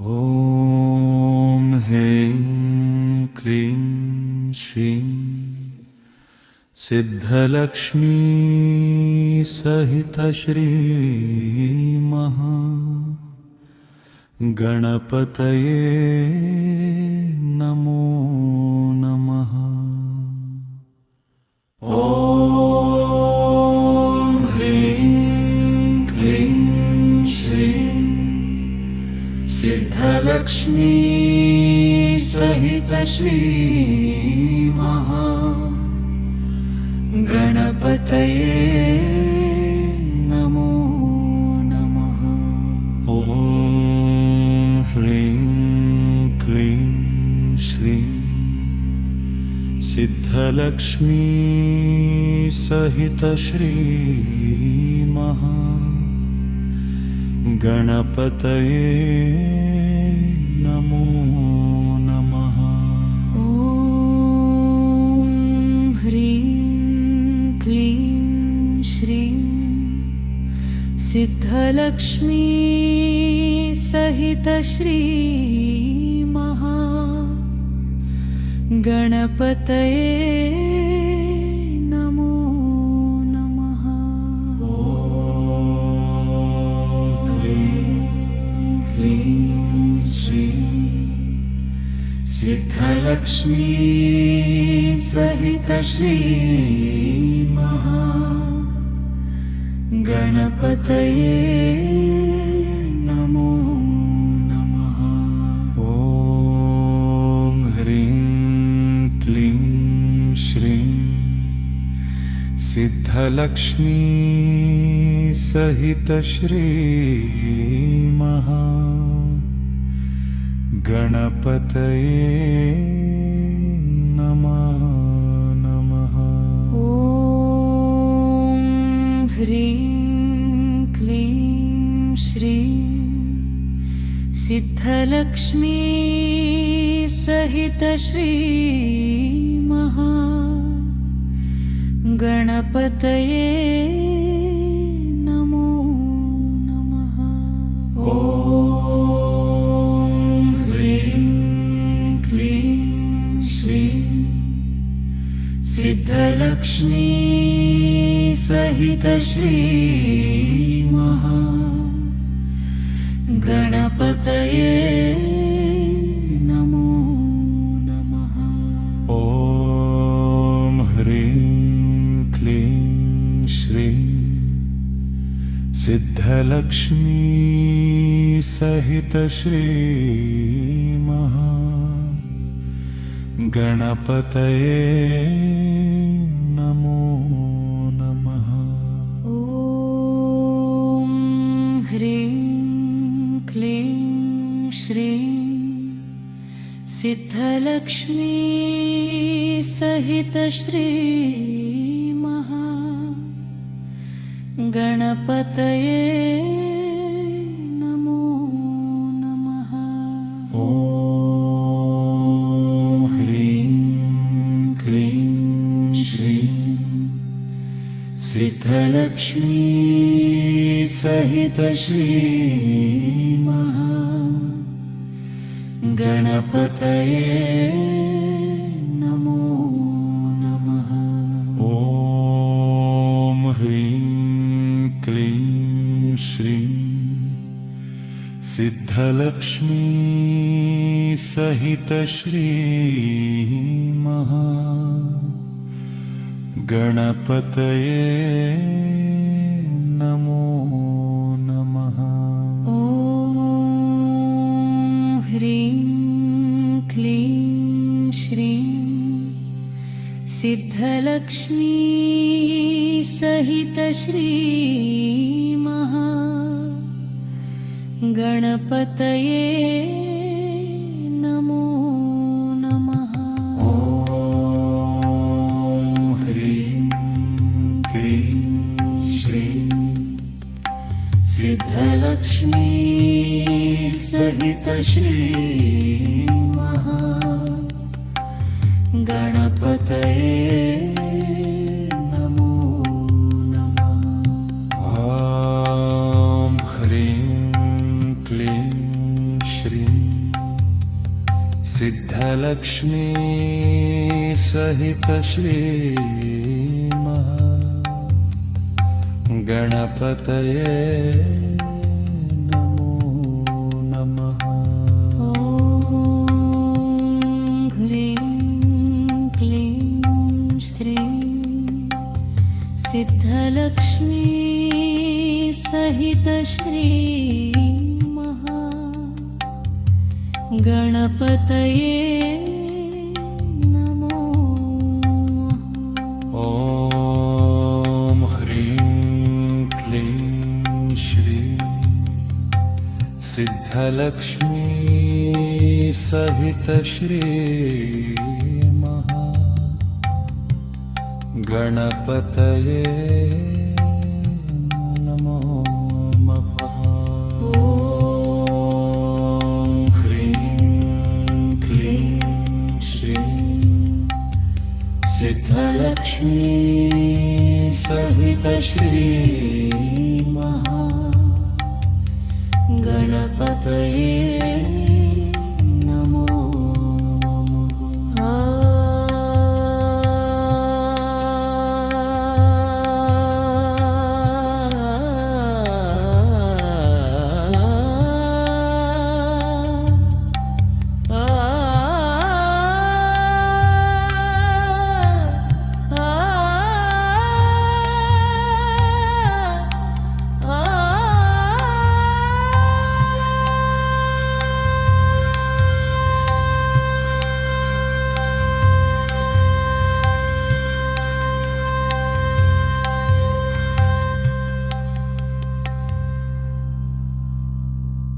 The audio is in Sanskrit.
ॐ ह्रीं क्लीं श्रीं सिद्धलक्ष्मी सहित श्री गणपतये नमो नमः। ॐ ह्रीं क्लीं श्रीं सिद्धलक्ष्मी सहित श्री गणपतये नमो नमः। ॐ ह्रीं क्लीं श्रीं सिद्धलक्ष्मी सहित श्री गणपतये नमो नमः। ॐ ह्रीं क्लीं श्रीं सिद्धलक्ष्मी सहित श्री गणपतये नमो नमः। सिद्धलक्ष्मी सहित श्री गणपतये नमो नमः। ॐ ह्रीं क्लीं श्रीं सिद्धलक्ष्मी सहित श्री गणपतये नमः नमः। ॐ ह्रीं क्लीं श्रीं सिद्धलक्ष्मी सहित श्री गणपतये नमो नमः। ॐ सिद्धलक्ष्मी सहित श्री गणपतये नमो नमः। ॐ ह्रीं क्लीं श्रीं सिद्धलक्ष्मी सहित श्री गणपतये नमो नमः। ॐ ह्रीं क्लीं श्रीं सिद्धलक्ष्मी सहित श्री गणपतये नमो नमः। ॐ सिद्धलक्ष्मी सहित श्री गणपतये नमो नमः। ॐ ह्रीं क्लीं श्रीं सिद्धलक्ष्मी सहित श्री गणपतये नमो नमः। ॐ ह्रीं क्लीं श्रीं सिद्धलक्ष्मी सहित श्री गणपतये नमो नमः। सिद्धलक्ष्मी सहित श्री गणपतये नमो नमः। ॐ ह्रीं क्लीं श्रीं सिद्धलक्ष्मी सहित श्री गणपतये नमो नमः। ॐ ह्रीं क्लीं श्रीं सिद्धलक्ष्मी सहित श्री गणपतये नमो नमः। ॐ ह्रीं क्लीं श्रीं सिद्धलक्ष्मी सहित श्री गणपतये नमो नमः। ॐ ह्रीं क्लीं श्रीं सिद्धलक्ष्मी सहित श्री गणपतये